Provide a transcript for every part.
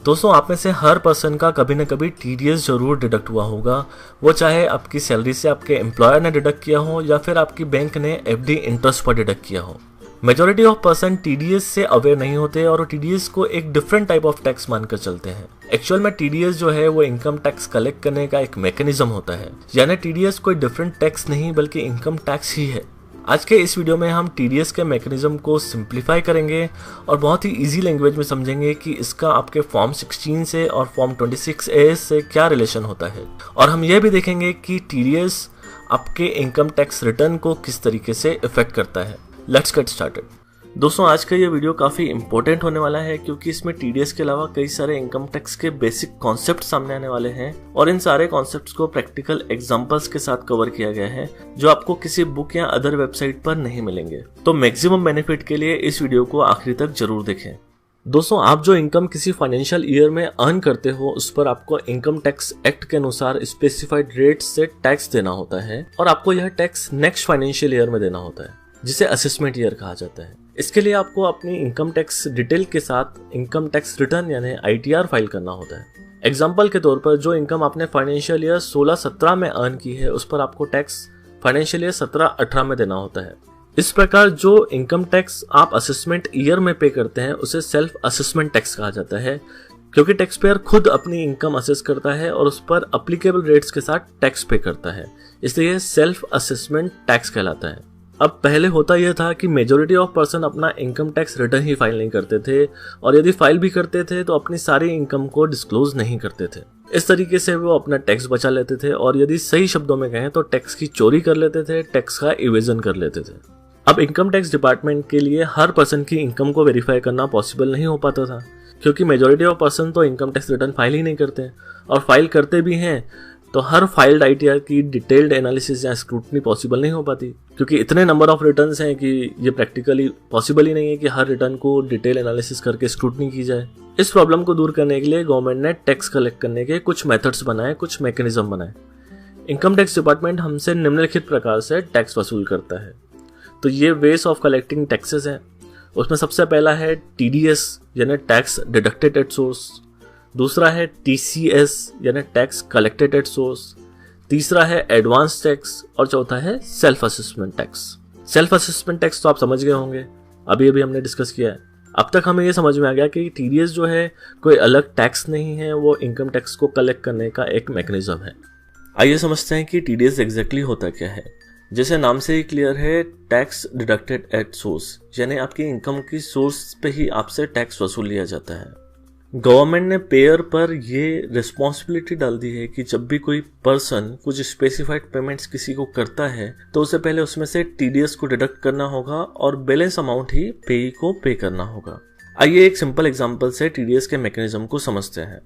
दोस्तों, आप में से हर पर्सन का कभी ना कभी टीडीएस जरूर डिडक्ट हुआ होगा। वो चाहे आपकी सैलरी से आपके एम्प्लॉयर ने डिडक्ट किया हो या फिर आपकी बैंक ने एफडी इंटरेस्ट पर डिडक्ट किया हो। मेजॉरिटी ऑफ पर्सन टीडीएस से अवेयर नहीं होते और टीडीएस को एक डिफरेंट टाइप ऑफ टैक्स मानकर चलते हैं। एक्चुअल में टीडीएस जो है वो इनकम टैक्स कलेक्ट करने का एक मैकेनिज्म होता है, यानी टीडीएस कोई डिफरेंट टैक्स नहीं बल्कि इनकम टैक्स ही है। आज के इस वीडियो में हम टीडीएस के मैकेनिज्म को सिंप्लीफाई करेंगे और बहुत ही इजी लैंग्वेज में समझेंगे कि इसका आपके फॉर्म 16 से और फॉर्म 26A से क्या रिलेशन होता है। और हम यह भी देखेंगे कि टीडीएस आपके इनकम टैक्स रिटर्न को किस तरीके से इफेक्ट करता है। Let's get started. दोस्तों, आज का ये वीडियो काफ़ी इंपॉर्टेंट होने वाला है क्योंकि इसमें टीडीएस के अलावा कई सारे इनकम टैक्स के बेसिक कॉन्सेप्ट सामने आने वाले हैं और इन सारे कॉन्सेप्ट्स को प्रैक्टिकल एग्जांपल्स के साथ कवर किया गया है जो आपको किसी बुक या अदर वेबसाइट पर नहीं मिलेंगे। तो मैक्सिमम बेनिफिट के लिए इस वीडियो को आखिरी तक जरूर देखें। दोस्तों, आप जो इनकम किसी फाइनेंशियल ईयर में अर्न करते हो उस पर आपको इनकम टैक्स एक्ट के अनुसार स्पेसिफाइड रेट से टैक्स देना होता है और आपको यह टैक्स नेक्स्ट फाइनेंशियल ईयर में देना होता है जिसे असेसमेंट ईयर कहा जाता है। इसके लिए आपको अपनी इनकम टैक्स डिटेल के साथ इनकम टैक्स रिटर्न यानी आईटीआर फाइल करना होता है। एग्जाम्पल के तौर पर जो इनकम आपने फाइनेंशियल ईयर 16-17 में अर्न की है उस पर आपको टैक्स फाइनेंशियल ईयर 17-18 में देना होता है। इस प्रकार जो इनकम टैक्स आप असेसमेंट ईयर में पे करते हैं उसे सेल्फ असेसमेंट टैक्स कहा जाता है क्योंकि टैक्स पेयर खुद अपनी इनकम असेस करता है और उस पर अप्लीकेबल रेट्स के साथ टैक्स पे करता है, इसलिए सेल्फ असेसमेंट टैक्स कहलाता है। अब पहले होता यह था कि मेजॉरिटी ऑफ पर्सन अपना इनकम टैक्स रिटर्न ही फाइल नहीं करते थे और यदि फाइल भी करते थे तो अपनी सारी इनकम को डिस्क्लोज नहीं करते थे। इस तरीके से वो अपना टैक्स बचा लेते थे और यदि सही शब्दों में कहें तो टैक्स की चोरी कर लेते थे, टैक्स का इवेजन कर लेते थे। अब इनकम टैक्स डिपार्टमेंट के लिए हर पर्सन की इनकम को वेरीफाई करना पॉसिबल नहीं हो पाता था क्योंकि मेजॉरिटी ऑफ पर्सन तो इनकम टैक्स रिटर्न फाइल ही नहीं करते और फाइल करते भी हैं तो हर फाइल्ड आईटीआर की डिटेल्ड एनालिसिस या स्क्रूटनी पॉसिबल नहीं हो पाती क्योंकि इतने नंबर ऑफ रिटर्न्स हैं कि ये प्रैक्टिकली पॉसिबल ही नहीं है कि हर रिटर्न को डिटेल एनालिसिस करके स्क्रूटनी की जाए। इस प्रॉब्लम को दूर करने के लिए गवर्नमेंट ने टैक्स कलेक्ट करने के कुछ मेथड्स बनाए, कुछ मैकेनिज्म बनाए। इनकम टैक्स डिपार्टमेंट हमसे निम्नलिखित प्रकार से टैक्स वसूल करता है। तो ये वेज ऑफ कलेक्टिंग टैक्सेस हैं। उसमें सबसे पहला है टीडीएस यानी टैक्स डिडक्टेड एट सोर्स, दूसरा है टीसीएस यानी टैक्स कलेक्टेड एट सोर्स, तीसरा है एडवांस टैक्स और चौथा है self assessment tax. Self assessment tax तो आप समझ गए होंगे, अभी हमने डिस्कस किया है। अब तक हमें ये समझ में आ गया कि टीडीएस जो है कोई अलग टैक्स नहीं है, वो इनकम टैक्स को कलेक्ट करने का एक मैकेनिज्म है। आइए समझते हैं कि टीडीएस एग्जैक्टली होता क्या है। जैसे नाम से ही क्लियर है, टैक्स डिडक्टेड एट सोर्स यानी आपकी इनकम की सोर्स पे ही आपसे टैक्स वसूल लिया जाता है। गवर्नमेंट ने पेयर पर ये रिस्पॉन्सिबिलिटी डाल दी है कि जब भी कोई पर्सन कुछ स्पेसिफाइड पेमेंट्स किसी को करता है तो उसे पहले उसमें से टीडीएस को डिडक्ट करना होगा और बैलेंस अमाउंट ही पेई को पे करना होगा। आइए एक सिंपल एग्जांपल से टीडीएस के मैकेनिज्म को समझते हैं।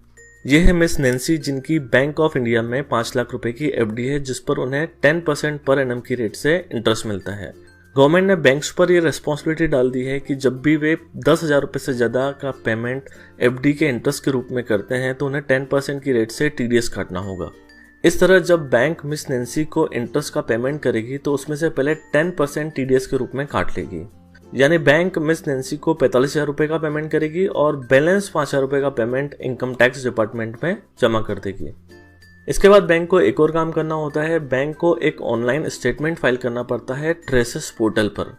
यह है मिस नैन्सी जिनकी बैंक ऑफ इंडिया में 5 लाख रुपए की एफडी है जिस पर उन्हें 10% पर एनम की रेट से इंटरेस्ट मिलता है। गवर्नमेंट ने बैंक्स पर यह रेस्पॉन्सिबिलिटी डाल दी है कि जब भी वे 10,000 रुपये से ज़्यादा का पेमेंट एफडी के इंटरेस्ट के रूप में करते हैं तो उन्हें 10% की रेट से टीडीएस काटना होगा। इस तरह जब बैंक मिस नैन्सी को इंटरेस्ट का पेमेंट करेगी तो उसमें से पहले 10% टीडीएस के रूप में काट लेगी, यानी बैंक मिस नैन्सी को 45,000 रुपये का पेमेंट करेगी और बैलेंस 5,000 रुपये का पेमेंट इनकम टैक्स डिपार्टमेंट में जमा कर देगी। इसके बाद बैंक को एक और काम करना होता है। बैंक को एक ऑनलाइन स्टेटमेंट फाइल करना पड़ता है ट्रेसेस पोर्टल पर।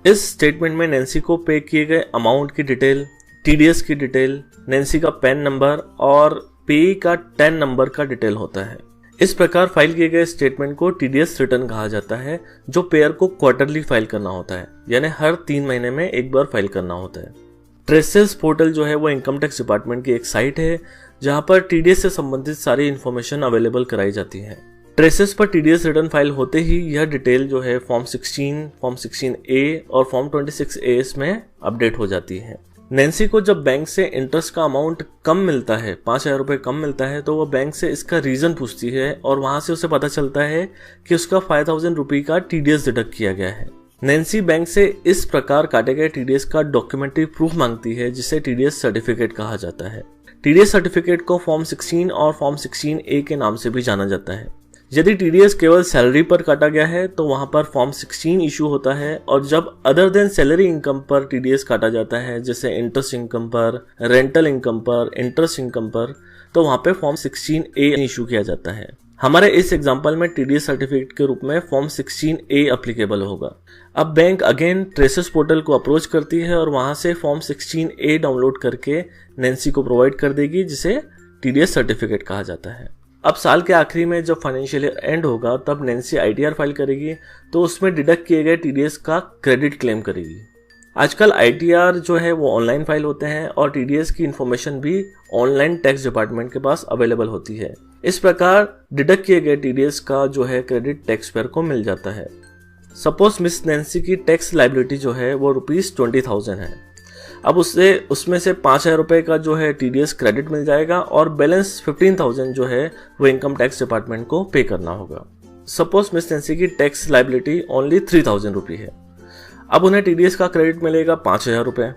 इस स्टेटमेंट में नैन्सी को पे किए गए अमाउंट की डिटेल, टीडीएस की डिटेल, नैन्सी का पैन नंबर और पेई का 10 नंबर का डिटेल होता है। इस प्रकार फाइल किए गए स्टेटमेंट को टीडीएस रिटर्न कहा जाता है जो पेयर को क्वार्टरली फाइल करना होता है, यानी हर 3 महीने में एक बार फाइल करना होता है। ट्रेसेस पोर्टल जो है वो इनकम टैक्स डिपार्टमेंट की एक साइट है जहां पर टीडीएस से संबंधित सारी इन्फॉर्मेशन अवेलेबल कराई जाती है। ट्रेसेस पर टीडीएस रिटर्न फाइल होते ही यह डिटेल जो है फॉर्म 16, फॉर्म 16A और फॉर्म 26A में अपडेट हो जाती है। नैन्सी को जब बैंक से इंटरेस्ट का अमाउंट कम मिलता है, 5,000 रुपये कम मिलता है, तो वह बैंक से इसका रीजन पूछती है और वहां से उसे पता चलता है कि उसका 5,000 रुपये का टीडीएस डिडक्ट किया गया है। नैन्सी बैंक से इस प्रकार काटे गए टीडीएस का डॉक्यूमेंट्री प्रूफ मांगती है जिसे टीडीएस सर्टिफिकेट कहा जाता है। टीडीएस सर्टिफिकेट को फॉर्म 16 और फॉर्म 16A के नाम से भी जाना जाता है। यदि टीडीएस केवल सैलरी पर काटा गया है तो वहां पर फॉर्म 16 इशू होता है, और जब अदर देन सैलरी इनकम पर टीडीएस काटा जाता है, जैसे इंटरेस्ट इनकम पर, रेंटल इनकम पर, इंटरेस्ट इनकम पर, तो वहां पे फॉर्म 16A इशू किया जाता है। हमारे इस एग्जांपल में टीडीएस सर्टिफिकेट के रूप में फॉर्म 16A एप्लीकेबल होगा। अब बैंक अगेन ट्रेसेस पोर्टल को अप्रोच करती है और वहां से फॉर्म 16A डाउनलोड करके नैन्सी को प्रोवाइड कर देगी, जिसे टीडीएस सर्टिफिकेट कहा जाता है। अब साल के आखिरी में जब फाइनेंशियल ईयर एंड होगा तब नैन्सी आईटीआर फाइल करेगी, तो उसमें डिडक्ट किए गए टीडीएस का क्रेडिट क्लेम करेगी। आजकल आईटीआर जो है वो ऑनलाइन फाइल होते हैं और टीडीएस की इन्फॉर्मेशन भी ऑनलाइन टैक्स डिपार्टमेंट के पास अवेलेबल होती है। इस प्रकार डिडक्ट किए गए टीडीएस का जो है क्रेडिट टैक्स पेयर को मिल जाता है। सपोज मिस नैन्सी की टैक्स लायबिलिटी जो है वो ₹20,000 है। अब उसमें से 5,000 रुपये का जो है टीडीएस क्रेडिट मिल जाएगा और बैलेंस 15,000 जो है वो इनकम टैक्स डिपार्टमेंट को पे करना होगा। सपोज मिस नैन्सी की टैक्स लायबिलिटी ओनली 3,000 रुपये है। अब उन्हें टीडीएस का क्रेडिट मिलेगा 5,000 रुपये।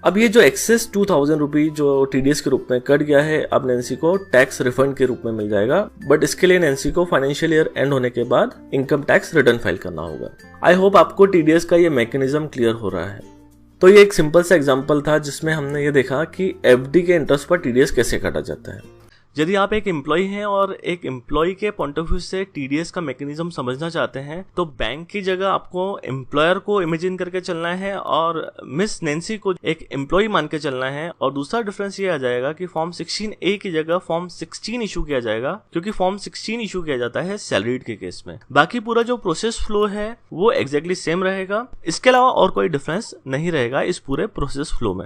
अब ये जो एक्सेस 2,000 रुपये जो टीडीएस के रूप में कट गया है, अब नैन्सी को टैक्स रिफंड के रूप में मिल जाएगा, बट इसके लिए नैन्सी को फाइनेंशियल ईयर एंड होने के बाद इनकम टैक्स रिटर्न फाइल करना होगा। आई होप आपको टीडीएस का ये मैकेनिज्म क्लियर हो रहा है। तो ये एक सिंपल सा एग्जांपल था जिसमें हमने ये देखा कि एफडी के इंटरेस्ट पर टीडीएस कैसे काटा जाता है। यदि आप एक एम्प्लॉय हैं और एक एम्प्लॉय के पॉइंट ऑफ व्यू से टीडीएस का मैकेनिज्म समझना चाहते हैं, तो बैंक की जगह आपको एम्प्लॉयर को इमेजिन करके चलना है और मिस नैन्सी को एक एम्प्लॉय मान के चलना है। और दूसरा डिफरेंस ये आ जाएगा कि फॉर्म 16A की जगह फॉर्म 16 इशू किया जाएगा, क्योंकि फॉर्म 16 इशू किया जाता है सैलरीड के केस में। बाकी पूरा जो प्रोसेस फ्लो है वो एग्जैक्टली सेम रहेगा। इसके अलावा और कोई डिफरेंस नहीं रहेगा इस पूरे प्रोसेस फ्लो में।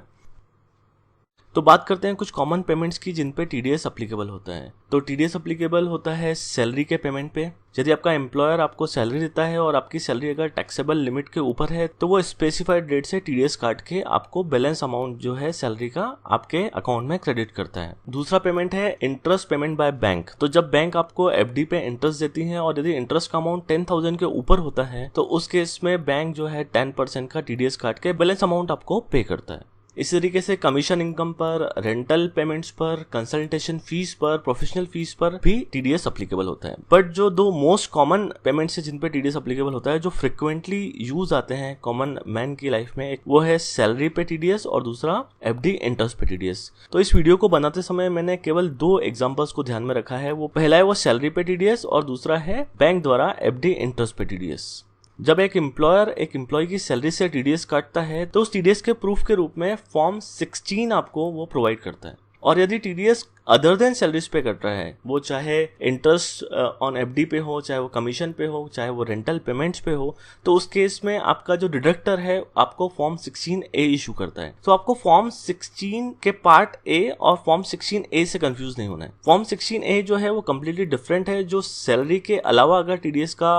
तो बात करते हैं कुछ कॉमन पेमेंट्स की जिन पे टीडीएस एप्लीकेबल होता है। तो टीडीएस एप्लीकेबल होता है सैलरी के पेमेंट पे। यदि आपका एम्प्लॉयर आपको सैलरी देता है और आपकी सैलरी अगर टैक्सेबल लिमिट के ऊपर है तो वो स्पेसिफाइड डेट से टीडीएस काट के आपको बैलेंस अमाउंट जो है सैलरी का आपके अकाउंट में क्रेडिट करता है। दूसरा पेमेंट है इंटरेस्ट पेमेंट बाय बैंक। तो जब बैंक आपको एफडी पे इंटरेस्ट देती है और यदि इंटरेस्ट का अमाउंट 10,000 के ऊपर होता है तो उस केस में बैंक जो है 10% का टीडीएस काट के बैलेंस अमाउंट आपको पे करता है। इसी तरीके से कमीशन इनकम पर, रेंटल पेमेंट्स पर, कंसल्टेशन फीस पर, प्रोफेशनल फीस पर भी टीडीएस एप्लीकेबल होता है। बट जो दो मोस्ट कॉमन पेमेंट्स है जिन पे टीडीएस एप्लीकेबल होता है, जो फ्रिक्वेंटली यूज आते हैं कॉमन मैन की लाइफ में, एक वो है सैलरी पे टीडीएस और दूसरा एफडी इंटरेस्ट पे टीडीएस। तो इस वीडियो को बनाते समय मैंने केवल 2 एग्जांपल्स को ध्यान में रखा है। वो पहला है वो सैलरी पे टीडीएस और दूसरा है बैंक द्वारा एफडी इंटरेस्ट पे टीडीएस। जब एक एम्प्लॉयर एक एम्प्लॉय की सैलरी से टीडीएस काटता है तो उस टीडीएस के प्रूफ के रूप में फॉर्म 16 आपको वो प्रोवाइड करता है। और यदि टीडीएस अदर देन सैलरीज पे कट रहा है, वो चाहे इंटरेस्ट ऑन एफडी पे हो, चाहे वो कमीशन पे हो, चाहे वो रेंटल पेमेंट्स पे हो, तो उस केस में आपका जो डिडक्टर है आपको फॉर्म 16A इशू करता है। तो आपको फॉर्म 16 के पार्ट ए और फॉर्म 16A से कंफ्यूज नहीं होना है। फॉर्म 16A जो है वो कम्प्लीटली डिफरेंट है। जो सैलरी के अलावा अगर टीडीएस का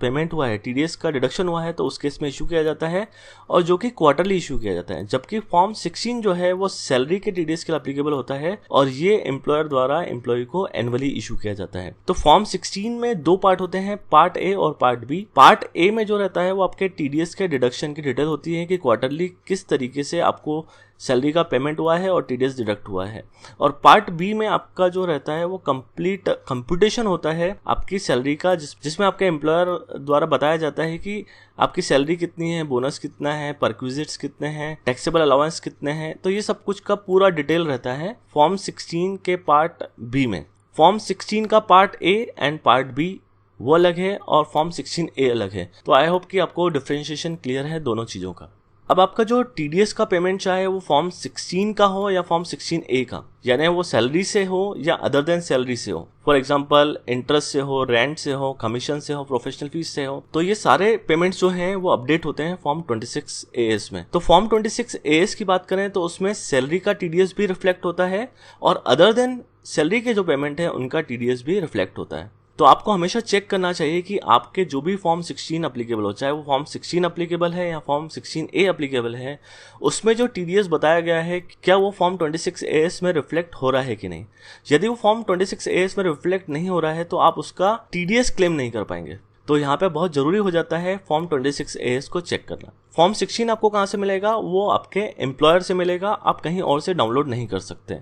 पेमेंट हुआ है, टीडीएस का डिडक्शन हुआ है, तो उस केस में इशू किया जाता है और जो कि क्वार्टरली इशू किया जाता है। जबकि फॉर्म 16 जो है वो सैलरी के टीडीएस के लिए एप्लीकेबल होता है और ये एम्प्लॉयर द्वारा एम्प्लॉय को एनुअली इशू किया जाता है। तो फॉर्म 16 में 2 पार्ट होते हैं, पार्ट ए और पार्ट बी। पार्ट ए में जो रहता है वो आपके टीडीएस के डिडक्शन की डिटेल होती है कि क्वार्टरली किस तरीके से आपको सैलरी का पेमेंट हुआ है और टीडीएस डिडक्ट हुआ है। और पार्ट बी में आपका जो रहता है वो कंप्लीट कंप्यूटेशन होता है आपकी सैलरी का, जिसमें आपके एम्प्लॉयर द्वारा बताया जाता है कि आपकी सैलरी कितनी है, बोनस कितना है, परक्विजिट्स कितने हैं, टैक्सेबल अलाउंस कितने हैं। तो ये सब कुछ का पूरा डिटेल रहता है फॉर्म 16 के पार्ट बी में। फॉर्म 16 का part A and part B वो अलग है और फॉर्म 16A अलग है। तो आई होप कि आपको डिफरेंशिएशन क्लियर है दोनों चीजों का। अब आपका जो टीडीएस का पेमेंट चाहे वो फॉर्म 16 का हो या फॉर्म 16A का, यानी वो सैलरी से हो या अदर देन सैलरी से हो, फॉर एग्जांपल इंटरेस्ट से हो, रेंट से हो, कमीशन से हो, प्रोफेशनल फीस से हो, तो ये सारे पेमेंट्स जो हैं वो अपडेट होते हैं फॉर्म 26AS में। तो फॉर्म 26AS की बात करें तो उसमें सैलरी का टीडीएस भी रिफ्लेक्ट होता है और अदर देन सैलरी के जो पेमेंट है उनका टीडीएस भी रिफ्लेक्ट होता है। तो आपको हमेशा चेक करना चाहिए कि आपके जो भी फॉर्म 16 एप्लीकेबल हो, चाहे वो फॉर्म 16 एप्लीकेबल है या फॉर्म 16A एप्लीकेबल है, उसमें जो टीडीएस बताया गया है क्या वो फॉर्म 26AS में रिफ्लेक्ट हो रहा है कि नहीं। यदि वो फॉर्म 26AS में रिफ्लेक्ट नहीं हो रहा है तो आप उसका टीडीएस क्लेम नहीं कर पाएंगे। तो यहाँ पे बहुत ज़रूरी हो जाता है फॉर्म 26AS को चेक करना। फॉर्म 16 आपको कहाँ से मिलेगा? वो आपके एम्प्लॉयर से मिलेगा, आप कहीं और से डाउनलोड नहीं कर सकते।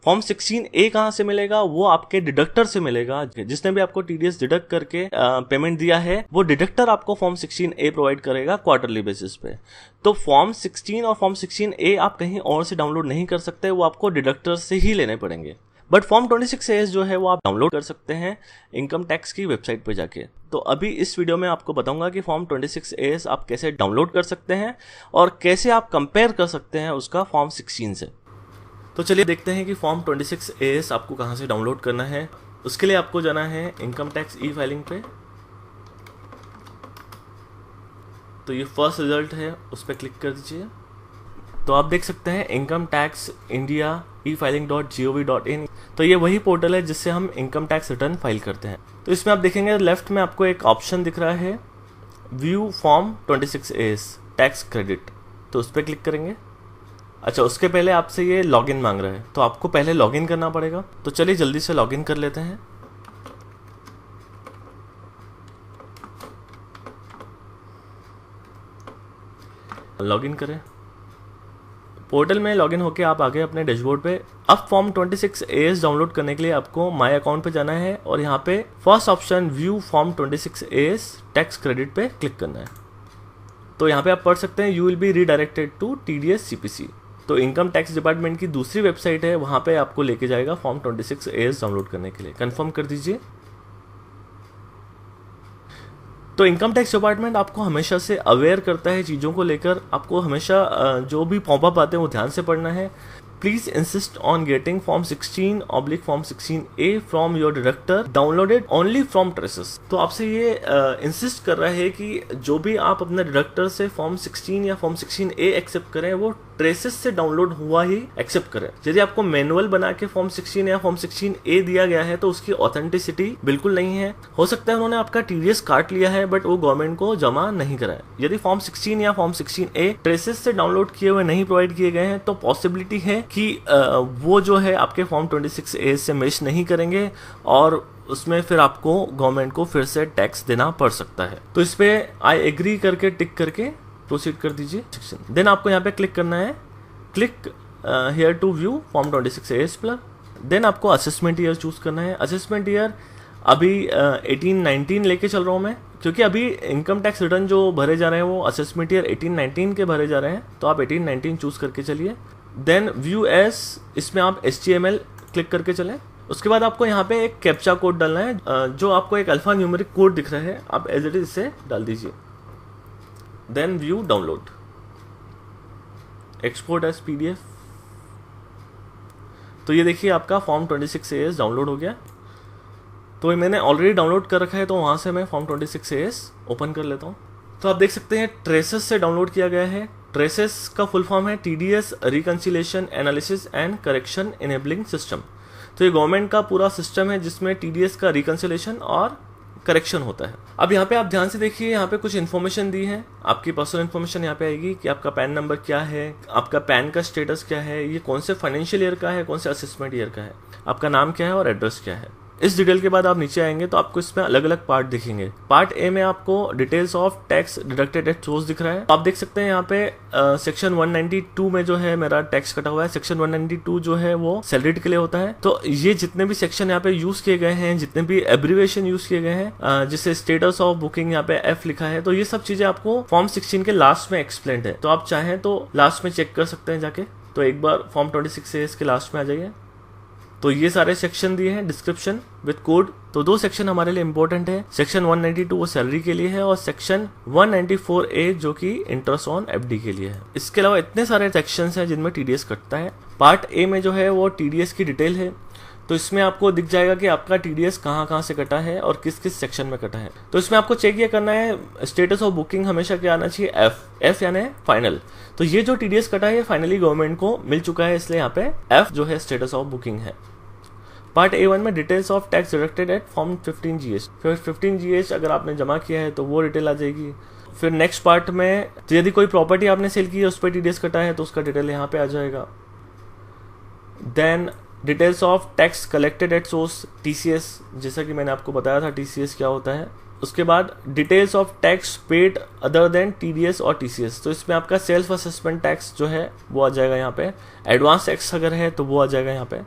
फॉर्म 16A कहाँ से मिलेगा? वो आपके डिडक्टर से मिलेगा। जिसने भी आपको TDS डिडक्ट करके पेमेंट दिया है, वो डिडक्टर आपको फॉर्म 16A प्रोवाइड करेगा क्वार्टरली बेसिस पे। तो फॉर्म 16 और फॉर्म 16A आप कहीं और से डाउनलोड नहीं कर सकते, वो आपको डिडक्टर से ही लेने पड़ेंगे। बट फॉर्म 26AS जो है वो आप डाउनलोड कर सकते हैं इनकम टैक्स की वेबसाइट पे जाके। तो अभी इस वीडियो में आपको बताऊंगा कि फॉर्म 26AS आप कैसे डाउनलोड कर सकते हैं और कैसे आप कंपेयर कर सकते हैं उसका फॉर्म 16 से। तो चलिए देखते हैं कि फॉर्म 26AS आपको कहाँ से डाउनलोड करना है। उसके लिए आपको जाना है इनकम टैक्स ई फाइलिंग पे। तो ये फर्स्ट रिजल्ट है, उस पर क्लिक कर दीजिए। तो आप देख सकते हैं इनकम टैक्स इंडिया efiling.gov.in। तो ये वही पोर्टल है जिससे हम इनकम टैक्स रिटर्न फाइल करते हैं। तो इसमें आप देखेंगे लेफ्ट में आपको एक ऑप्शन दिख रहा है view form 26AS tax credit. तो उस पर क्लिक करेंगे। अच्छा, उसके पहले आपसे ये लॉगिन मांग रहा है, तो आपको पहले लॉगिन करना पड़ेगा। तो चलिए जल्दी से लॉगिन कर लेते हैं। लॉगिन करें। पोर्टल में लॉगिन होके आप आगे अपने डैशबोर्ड पे। अब फॉर्म 26AS डाउनलोड करने के लिए आपको माय अकाउंट पे जाना है और यहाँ पे first option view form 26AS tax credit पे क्लिक करना है। तो यहाँ पे आप पढ़ सकते हैं you will be redirected to TDS CPC। तो इनकम टैक्स डिपार्टमेंट की दूसरी वेबसाइट है, वहाँ पे आपको लेके जाएगा फॉर्म 26AS डाउनलोड करने के लिए। कन्फर्म कर दीजिए। तो इनकम टैक्स डिपार्टमेंट आपको हमेशा से अवेयर करता है चीज़ों को लेकर। आपको हमेशा जो भी पॉपअप आते हैं वो ध्यान से पढ़ना है। Please insist on getting form 16/फॉर्म 16A from your deductor downloaded only from TRACES. तो आपसे ये इंसिस्ट कर रहा है कि जो भी आप अपने डिडक्टर से फॉर्म 16 या फॉर्म 16A एक्सेप्ट करें वो ट्रेसेस से डाउनलोड हुआ ही एक्सेप्ट करें। यदि आपको मैनुअल बना के फॉर्म 16 या फॉर्म 16A दिया गया है तो उसकी ऑथेंटिसिटी बिल्कुल नहीं है। हो सकता है उन्होंने आपका TDS काट लिया है बट वो गवर्नमेंट को जमा नहीं करा है। यदि फॉर्म 16 या फॉर्म 16A ट्रेसेस से डाउनलोड किए हुए नहीं प्रोवाइड किए गए हैं तो पॉसिबिलिटी है कि वो जो है आपके फॉर्म 26A से मैच नहीं करेंगे और उसमें फिर आपको गवर्नमेंट को फिर से टैक्स देना पड़ सकता है। तो इस पे आई एग्री करके टिक करके प्रोसीड कर दीजिए। देन आपको यहाँ पे क्लिक करना है, click here to view form 26AS plus. Then आपको असेसमेंट ईयर चूज करना है। असेसमेंट ईयर अभी 18-19 लेके चल रहा हूँ मैं, क्योंकि अभी इनकम टैक्स रिटर्न जो भरे जा रहे हैं वो असेसमेंट ईयर 18-19 के भरे जा रहे हैं। तो आप 18-19 चूज करके चलिए। देन व्यू एस, इसमें आप HTML क्लिक करके चलें। उसके बाद आपको यहाँ पे एक कैप्चा कोड डालना है, जो आपको एक अल्फा न्यूमेरिक कोड दिख रहा है, आप एज इट इज इसे डाल दीजिए। Then view download, export as PDF। तो ये देखिए आपका फॉर्म 26AS डाउनलोड हो गया। तो मैंने ऑलरेडी डाउनलोड कर रखा है तो वहाँ से मैं फॉर्म 26AS ओपन कर लेता हूँ। तो आप देख सकते हैं ट्रेसेस से डाउनलोड किया गया है। ट्रेसेस का फुल फॉर्म है TDS reconciliation analysis and correction enabling system. तो ये गवर्नमेंट का पूरा सिस्टम है जिसमें TDS का रिकंसिलेशन और करेक्शन होता है। अब यहाँ पे आप ध्यान से देखिए, यहाँ पे कुछ इन्फॉर्मेशन दी है। आपकी पर्सनल इन्फॉर्मेशन यहाँ पे आएगी कि आपका पैन नंबर क्या है, आपका पैन का स्टेटस क्या है, ये कौन से फाइनेंशियल ईयर का है, कौन से असेसमेंट ईयर का है, आपका नाम क्या है और एड्रेस क्या है। इस डिटेल के बाद आप नीचे आएंगे तो आपको इसमें अलग अलग पार्ट दिखेंगे। पार्ट ए में आपको details of tax deducted at source दिख रहा है। आप देख सकते हैं यहाँ पे सेक्शन 192 में जो है मेरा टैक्स कटा हुआ है। सेक्शन 192 जो है वो सैलरीड के लिए होता है। तो ये जितने भी सेक्शन यहाँ पे यूज किए गए हैं, जितने भी एब्रीविएशन यूज किए गए हैं, जिससे स्टेटस ऑफ बुकिंग यहाँ पे F लिखा है, तो ये सब चीजें आपको फॉर्म 16 के लास्ट में एक्सप्लेन्ड है। तो आप चाहें तो लास्ट में चेक कर सकते हैं जाके। तो एक बार फॉर्म 26AS के लास्ट में आ जाइए। तो ये सारे सेक्शन दिए हैं डिस्क्रिप्शन विद कोड। तो दो सेक्शन हमारे लिए इंपॉर्टेंट है। सेक्शन 192 वो सैलरी के लिए है और सेक्शन 194A जो कि इंटरेस्ट ऑन FD के लिए है। इसके अलावा इतने सारे सेक्शंस हैं जिनमें TDS कटता है। पार्ट ए में जो है वो TDS की डिटेल है। तो इसमें आपको दिख जाएगा कि आपका TDS कहाँ से कटा है और किस किस सेक्शन में कटा है। तो इसमें आपको चेक ये करना है, स्टेटस ऑफ बुकिंग हमेशा क्या आना चाहिए, F यानी फाइनल। तो ये जो TDS कटा है ये फाइनली गवर्नमेंट को मिल चुका है, इसलिए यहाँ पे F जो है स्टेटस ऑफ बुकिंग है। पार्ट A1 में details of tax deducted at form 15GH। फिर 15GH अगर आपने जमा किया है तो वो डिटेल आ जाएगी। फिर नेक्स्ट पार्ट में तो यदि कोई प्रॉपर्टी आपने सेल की है उस पर TDS कटा है तो उसका डिटेल यहाँ पे आ जाएगा। Then details of tax collected at source TCS, जैसा कि मैंने आपको बताया था TCS क्या होता है, उसके बाद details of tax paid other than TDS और TCS, तो इसमें आपका सेल्फ असेसमेंट टैक्स जो है वो आ जाएगा यहाँ पे, एडवांस टैक्स अगर है तो वो आ जाएगा यहाँ पे।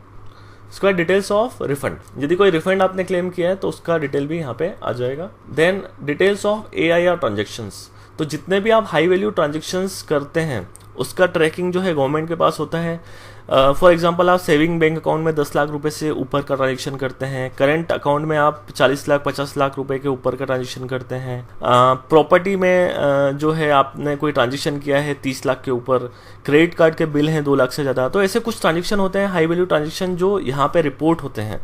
उसके बाद डिटेल्स ऑफ रिफंड, यदि कोई रिफंड आपने क्लेम किया है तो उसका डिटेल भी यहाँ पे आ जाएगा। Then details of AIR transactions, तो जितने भी आप हाई वैल्यू ट्रांजेक्शंस करते हैं उसका ट्रैकिंग जो है गवर्नमेंट के पास होता है। फॉर एग्जांपल आप सेविंग बैंक अकाउंट में 10 लाख रुपए से ऊपर का ट्रांजेक्शन करते हैं, करंट अकाउंट में आप 40 लाख 50 लाख रुपए के ऊपर का ट्रांजेक्शन करते हैं, प्रॉपर्टी में जो है आपने कोई ट्रांजेक्शन किया है 30 लाख के ऊपर, क्रेडिट कार्ड के बिल हैं 2 लाख से ज़्यादा, तो ऐसे कुछ ट्रांजेक्शन होते हैं हाई वैल्यू ट्रांजेक्शन जो यहाँ पे रिपोर्ट होते हैं।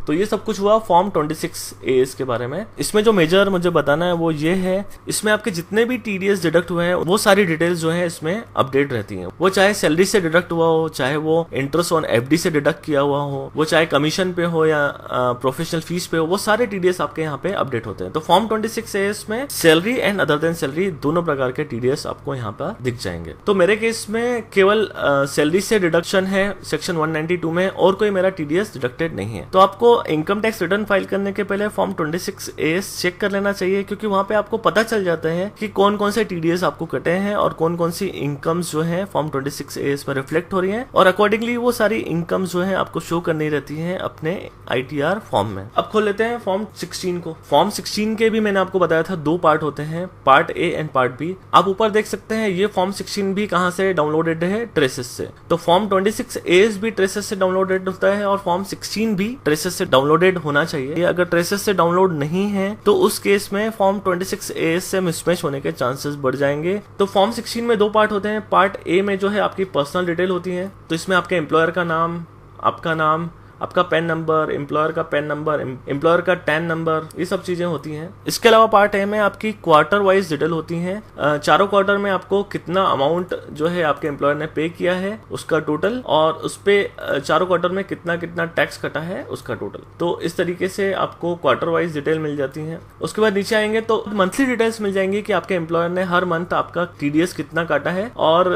तो ये सब कुछ हुआ फॉर्म 26AS के बारे में। इसमें जो मेजर मुझे बताना है वो ये है, इसमें आपके जितने भी TDS डिडक्ट हुए हैं वो सारी डिटेल्स जो है इसमें अपडेट रहती हैं। वो चाहे सैलरी से डिडक्ट हुआ हो, चाहे वो इंटरेस्ट ऑन FD से डिडक्ट किया हुआ हो, वो चाहे कमीशन पे हो या प्रोफेशनल फीस पे हो, वो सारे TDS आपके यहाँ पे अपडेट होते हैं। तो फॉर्म 26AS में salary and other than salary दोनों प्रकार के TDS आपको यहाँ पर दिख जाएंगे। तो मेरे केस में केवल सैलरी से डिडक्शन है सेक्शन 192 में, और कोई मेरा TDS डिडक्टेड नहीं है। तो आपको इनकम टैक्स रिटर्न फाइल करने के पहले फॉर्म 26AS चेक कर लेना चाहिए, क्योंकि वहां पे आपको पता चल जाता है कि कौन कौन से TDS आपको कटे हैं और कौन कौन सी इनकम्स जो है फॉर्म 26AS में रिफ्लेक्ट हो रही हैं, और अकॉर्डिंगली वो सारी इनकम्स जो है आपको शो करनी रहती हैं अपने ITR फॉर्म में। अब खोल लेते हैं फॉर्म 16 को। फॉर्म 16 के भी मैंने आपको बताया था 2 पार्ट होते हैं, part A and part B। आप ऊपर देख सकते हैं ये फॉर्म 16 भी कहां से डाउनलोडेड है, ट्रेसेस से। तो फॉर्म 26AS भी ट्रेसेस से डाउनलोडेड होता है और फॉर्म 16 भी ट्रेसेस से डाउनलोडेड होना चाहिए। अगर ट्रेसेस से डाउनलोड नहीं है तो उस केस में फॉर्म 26AS से मिसमैच होने के चांसेस बढ़ जाएंगे। तो फॉर्म 16 में 2 पार्ट होते हैं। पार्ट A में जो है आपकी पर्सनल डिटेल होती है, तो इसमें आपके एम्प्लॉयर का नाम, आपका पैन नंबर, एम्प्लॉयर का पैन नंबर, एम्प्लॉयर का टैन नंबर, ये सब चीजें होती हैं। इसके अलावा पार्ट ए में आपकी क्वार्टर वाइज डिटेल होती हैं। चारों क्वार्टर में आपको कितना अमाउंट जो है आपके एम्प्लॉयर ने पे किया है उसका टोटल, और उस पे चारों क्वार्टर में कितना कितना टैक्स कटा है उसका टोटल। तो इस तरीके से आपको क्वार्टर वाइज डिटेल मिल जाती है। उसके बाद नीचे आएंगे तो मंथली डिटेल्स मिल जाएंगी कि आपके एम्प्लॉयर ने हर मंथ आपका TDS कितना काटा है और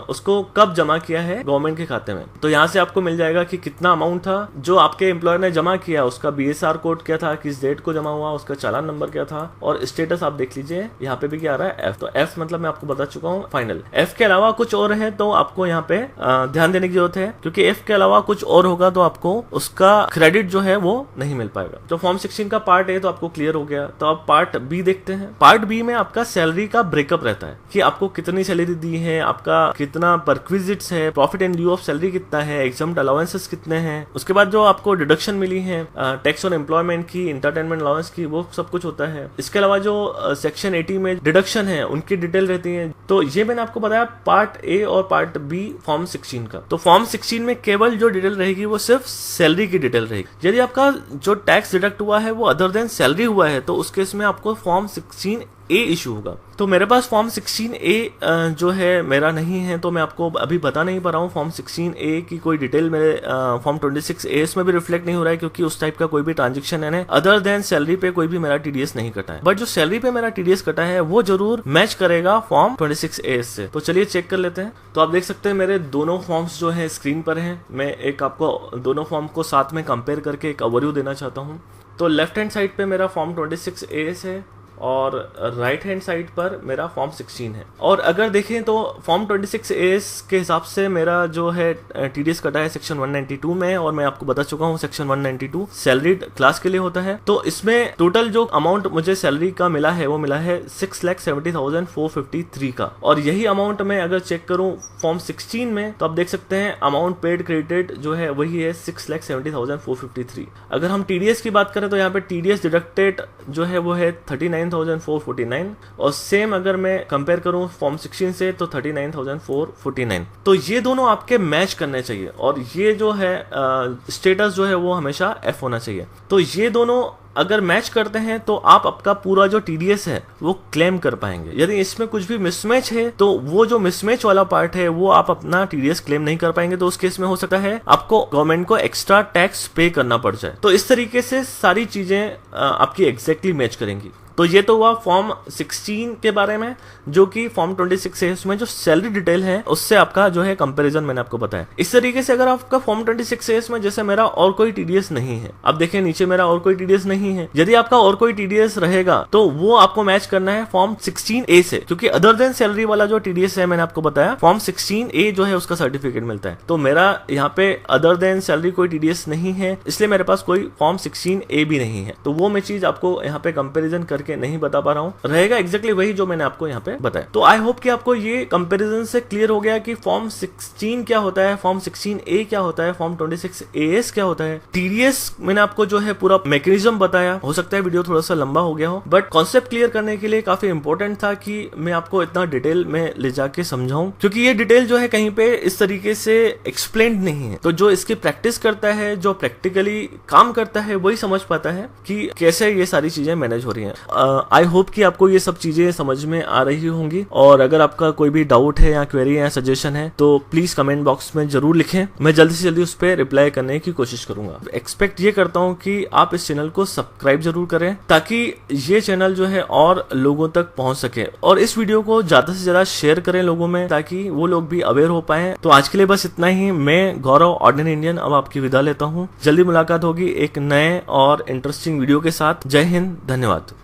उसको कब जमा किया है गवर्नमेंट के खाते में। तो यहाँ से आपको मिल जाएगा कि कितना अमाउंट था जो आपके एम्प्लॉयर ने जमा किया, उसका BSR कोड क्या था, किस डेट को जमा हुआ, उसका चालान नंबर क्या था, और स्टेटस आप देख लीजिए यहाँ पे भी क्या आ रहा है F। तो F मतलब मैं आपको बता चुका हूँ फाइनल। F के अलावा कुछ और है तो आपको यहाँ पे ध्यान देने की जरूरत है, क्योंकि F के अलावा कुछ और होगा तो आपको उसका क्रेडिट जो है वो नहीं मिल पाएगा। तो फॉर्म 16 का पार्ट A तो आपको क्लियर हो गया। तो अब पार्ट B देखते हैं। पार्ट B में आपका सैलरी का ब्रेकअप रहता है कि आपको कितनी सैलरी दी है, आपका कितना परक्विजिट्स है, profit and due of salary कितना है, एग्जम्प्ट अलाउंसेस कितने हैं, उसके बाद जो आपको डिडक्शन मिली है टैक्स ऑन एम्प्लॉयमेंट की, इंटरटेनमेंट अलाउंस की, वो सब कुछ होता है। इसके अलावा जो सेक्शन 80 में डिडक्शन है उनकी डिटेल रहती है। तो ये मैंने आपको बताया पार्ट A और पार्ट B फॉर्म 16 का। तो फॉर्म 16 में केवल जो डिटेल रहेगी वो सिर्फ सैलरी की डिटेल रहेगी। यदि आपका जो टैक्स डिडक्ट हुआ है वो अदर देन सैलरी हुआ है तो उस केस में आपको फॉर्म 16A इशू होगा। तो मेरे पास फॉर्म 16A जो है मेरा नहीं है, तो मैं आपको अभी बता नहीं पा रहा हूँ फॉर्म 16A की कोई डिटेल मेरे फॉर्म 26AS में भी रिफ्लेक्ट नहीं हो रहा है, क्योंकि उस टाइप का कोई भी ट्रांजेक्शन है अदर देन सैलरी पे कोई भी मेरा TDS नहीं कटा है। बट जो सैलरी पे मेरा TDS कटा है वो जरूर मैच करेगा फॉर्म 26AS से। तो चलिए चेक कर लेते हैं। तो आप देख सकते हैं मेरे दोनों फॉर्म्स जो है स्क्रीन पर हैं। मैं एक आपको दोनों फॉर्म को साथ में कंपेयर करके एक ओवरव्यू देना चाहता हूँ। तो लेफ्ट हैंड साइड पे मेरा फॉर्म 26AS है और राइट हैंड साइड पर मेरा फॉर्म 16 है। और अगर देखें तो फॉर्म 26AS के हिसाब से मेरा जो है TDS कटा है सेक्शन 192 में, और मैं आपको बता चुका हूँ सेक्शन 192 सैलरीड क्लास के लिए होता है। तो इसमें टोटल जो अमाउंट मुझे सैलरी का मिला है वो मिला है 6,70,453 का, और यही अमाउंट मैं अगर चेक करूँ फॉर्म 16 में तो आप देख सकते हैं अमाउंट पेड क्रेडिटेड जो है वही है 6,70,453। अगर हम TDS की बात करें तो यहाँ पे TDS डिडक्टेड जो है वो है 39,449, और सेम अगर मैं कंपेयर करूं फॉर्म 16 से तो 39,449। तो ये दोनों आपके मैच करने चाहिए, और ये जो है स्टेटस जो है वो हमेशा F होना चाहिए। तो ये दोनों अगर मैच करते हैं तो आप आपका पूरा जो TDS है वो क्लेम कर पाएंगे। यदि इसमें कुछ भी मिसमैच है तो वो जो मिसमैच वाला पार्ट है वो आप अपना TDS क्लेम नहीं कर पाएंगे। तो उस केस में हो सकता है आपको गवर्नमेंट को एक्स्ट्रा टैक्स पे करना पड़ जाए। तो इस तरीके से सारी चीजें आपकी एग्जैक्टली मैच करेंगी। तो ये तो हुआ फॉर्म 16 के बारे में, जो कि फॉर्म 26 है, उसमें जो सैलरी डिटेल है उससे आपका जो है कंपैरिजन मैंने आपको बताया। इस तरीके से अगर आपका फॉर्म 26 है, इसमें जैसे मेरा और कोई टीडीएस नहीं है, अब देखिए नीचे मेरा और कोई टीडीएस नहीं है, यदि आपका और कोई टीडीएस रहेगा तो वो आपको मैच करना है फॉर्म 16A से, क्योंकि अदर देन सैलरी वाला जो टीडीएस है मैंने आपको बताया फॉर्म 16A जो है उसका सर्टिफिकेट मिलता है। तो मेरा यहाँ पे अदर देन सैलरी कोई टीडीएस नहीं है, इसलिए मेरे पास कोई फॉर्म 16A भी नहीं है। तो वो मैं चीज आपको यहाँ पे कंपेरिजन करके नहीं बता पा रहा हूँ, रहेगा एग्जैक्टली वही जो मैंने आपको यहाँ पे बताया। तो आई होप कि आपको ये कंपेरिजन से क्लियर हो गया कि फॉर्म 16 क्या होता है, फॉर्म 16A क्या होता है, फॉर्म 26AS क्या होता है। टीडीएस मैंने आपको जो है पूरा मैकेनिज्म बताया। हो सकता है वीडियो थोड़ा सा लंबा हो गया हो, बट कॉन्सेप्ट क्लियर करने के लिए काफी इंपॉर्टेंट था कि मैं आपको इतना डिटेल में ले जाके समझाऊं, क्योंकि ये डिटेल जो है कहीं पे इस तरीके से एक्सप्लेन्ड नहीं है। तो जो इसकी प्रैक्टिस करता है, जो प्रैक्टिकली काम करता है, वही समझ पाता है कि कैसे ये सारी चीजें मैनेज हो रही हैं। आई होप कि आपको ये सब चीजें समझ में आ रही होंगी, और अगर आपका कोई भी डाउट है या क्वेरी है या सजेशन है तो प्लीज कमेंट बॉक्स में जरूर लिखें, मैं जल्दी से जल्दी उस पर रिप्लाई करने की कोशिश करूंगा। एक्सपेक्ट ये करता हूँ कि आप इस चैनल को सब्सक्राइब जरूर करें, ताकि ये चैनल जो है और लोगों तक पहुंच सके, और इस वीडियो को ज्यादा से ज्यादा शेयर करें लोगों में, ताकि वो लोग भी अवेयर हो पाए। तो आज के लिए बस इतना ही। मैं गौरव ऑर्डिनरी इंडियन अब आपकी विदा लेता हूँ। जल्दी मुलाकात होगी एक नए और इंटरेस्टिंग वीडियो के साथ। जय हिंद, धन्यवाद।